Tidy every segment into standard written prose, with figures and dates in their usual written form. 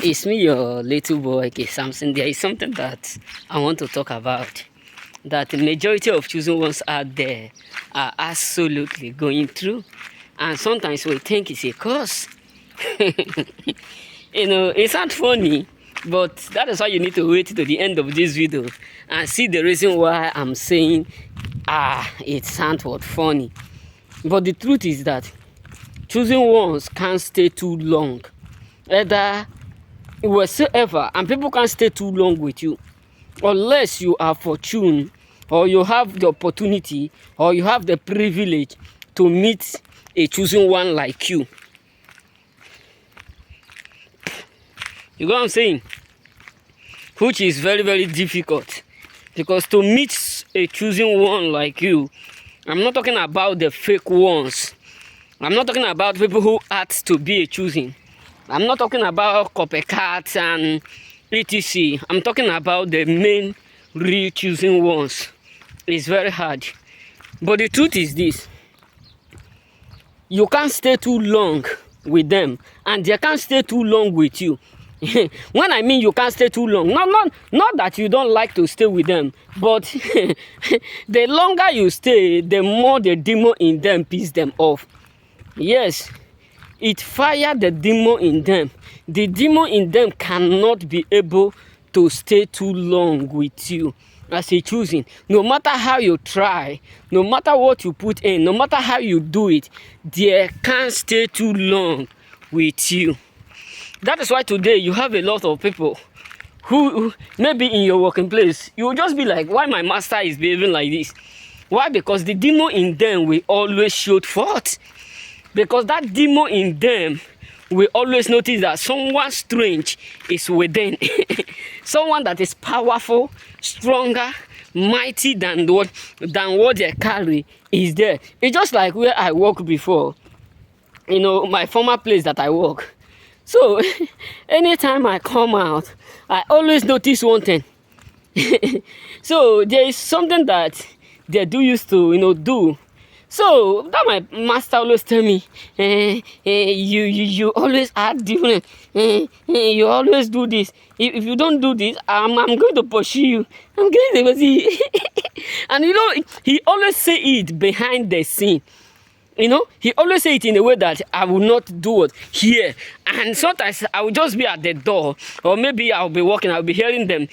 It's me, your little boy, K. Samson. There is something that I want to talk about. That the majority of chosen ones out there are absolutely going through. And sometimes we think it's a curse. It's not funny, but that is why you need to wait to the end of this video and see the reason why I'm saying, it sounds what funny. But the truth is that chosen ones can't stay too long. Either whatsoever, and people can't stay too long with you unless you are fortunate, or you have the opportunity, or you have the privilege to meet a chosen one like you. You know what I'm saying? Which is very, very difficult, because to meet a chosen one like you, I'm not talking about the fake ones. I'm not talking about people who act to be a choosing. I'm not talking about copycats and etc. I'm talking about the main real choosing ones. It's very hard. But the truth is this. You can't stay too long with them, and they can't stay too long with you. When I mean you can't stay too long, not that you don't like to stay with them, but the longer you stay, the more the demon in them pisses them off. Yes, it fired the demon in them. The demon in them cannot be able to stay too long with you as a choosing. No matter how you try, no matter what you put in, no matter how you do it, they can't stay too long with you. That is why today you have a lot of people who maybe in your working place, you will just be like, why my master is behaving like this? Why? Because the demon in them will always show forth. Because that demon in them will always notice that someone strange is within. Someone that is powerful, stronger, mighty than what they carry is there. It's just like where I work before. My former place that I work. So anytime I come out, I always notice one thing. So there is something that they do used to do. So that my master always tell me, you always act different. You always do this. If you don't do this, I'm going to pursue you. I'm going to pursue you. And he always say it behind the scene. He always say it in a way that I will not do it here. And sometimes I will just be at the door, or maybe I'll be walking, I'll be hearing them,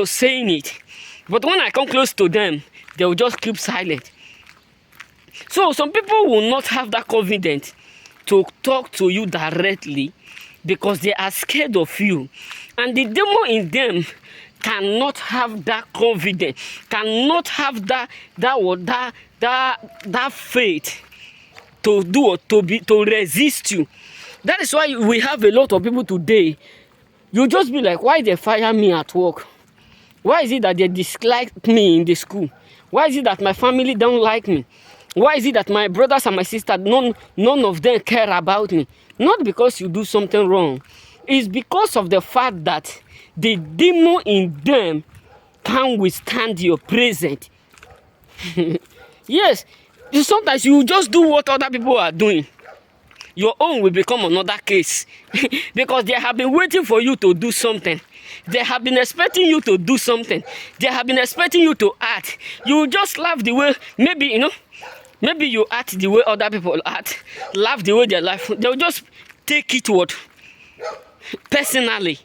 saying it. But when I come close to them, they will just keep silent. So some people will not have that confidence to talk to you directly because they are scared of you. And the demon in them cannot have that confidence, cannot have that faith to do or to resist you. That is why we have a lot of people today. You just be like, why they fire me at work? Why is it that they dislike me in the school? Why is it that my family don't like me? Why is it that my brothers and my sisters, none of them care about me? Not because you do something wrong. It's because of the fact that the demon in them can't withstand your presence. Yes, sometimes you just do what other people are doing. Your own will become another case. Because they have been waiting for you to do something. They have been expecting you to do something. They have been expecting you to act. You just laugh the way, maybe you act the way other people act, laugh the way they laugh. They'll just take it personally.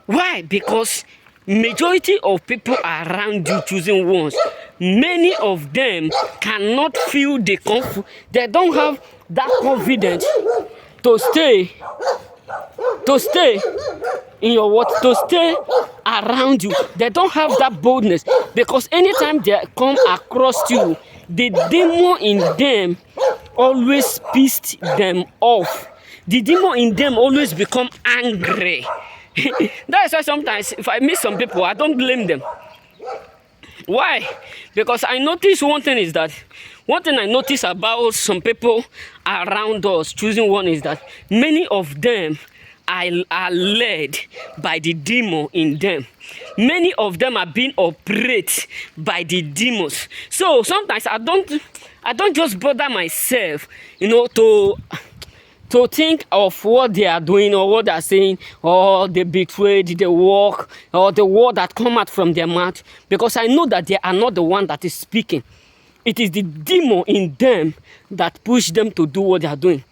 Why? Because majority of people around you choosing ones, many of them cannot feel the comfort. They don't have that confidence to stay in your what, to stay around you. They don't have that boldness, because anytime they come across you, the demon in them always pissed them off. The demon in them always become angry. That's why sometimes if I meet some people, I don't blame them. Why? Because I notice one thing I notice about some people around us choosing one is that many of them are led by the demon in them. Many of them are being operated by the demons. So sometimes I don't just bother myself, to think of what they are doing or what they are saying, or they betrayed the work or the word that come out from their mouth, because I know that they are not the one that is speaking. It is the demon in them that push them to do what they are doing.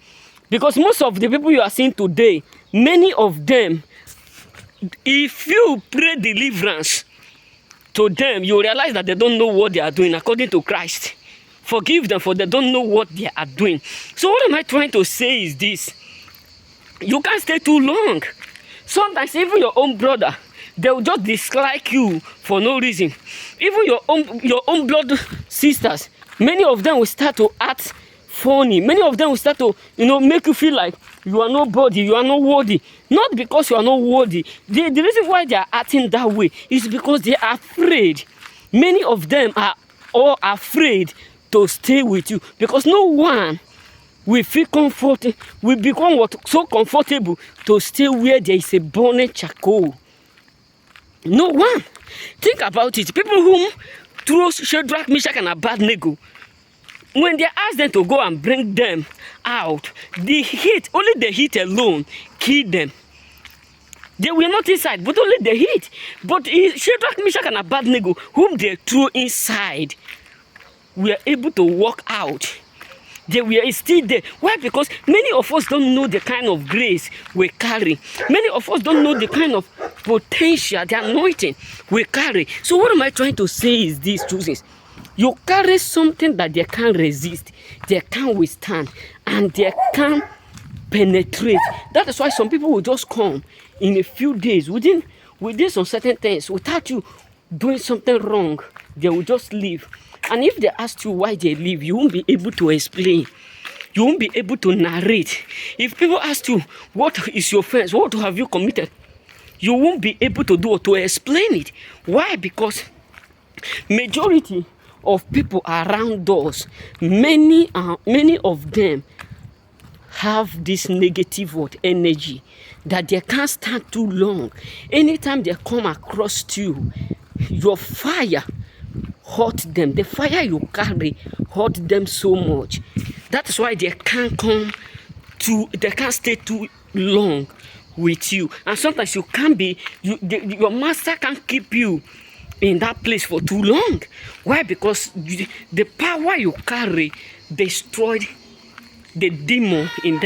Because most of the people you are seeing today, many of them, if you pray deliverance to them, you realize that they don't know what they are doing according to Christ. Forgive them, for they don't know what they are doing. So what am I trying to say is this: you can't stay too long. Sometimes even your own brother, they will just dislike you for no reason. Even your own blood sisters, many of them will start to act funny. Many of them will start to, make you feel like you are nobody, you are not worthy. Not because you are not worthy. The reason why they are acting that way is because they are afraid. Many of them are all afraid to stay with you, because no one will feel comfortable, will become so comfortable to stay where there is a burning charcoal. No one. Think about it. People whom throw Shadrach, Meshach, and Abednego, when they ask them to go and bring them out, the heat, only the heat alone, killed them. They were not inside, but only the heat. But Shadrach, Meshach, and Abednego, whom they threw inside, were able to walk out. They were still there. Why? Because many of us don't know the kind of grace we carry. Many of us don't know the kind of potential, the anointing we carry. So what am I trying to say is this, choosers? You carry something that they can't resist, they can't withstand, and they can't penetrate. That is why some people will just come in a few days, within some certain things, without you doing something wrong, they will just leave. And if they ask you why they leave, you won't be able to explain. You won't be able to narrate. If people ask you, what is your offense? What have you committed? You won't be able to do or to explain it. Why? Because majority of people around us, many of them have this negative energy that they can't stand too long. Anytime they come across you, your fire hurt them. The fire you carry hurt them so much. That is why they can't stay too long with you. And sometimes you can't be, your master can't keep you in that place for too long. Why? Because the power you carry destroyed the demon in them.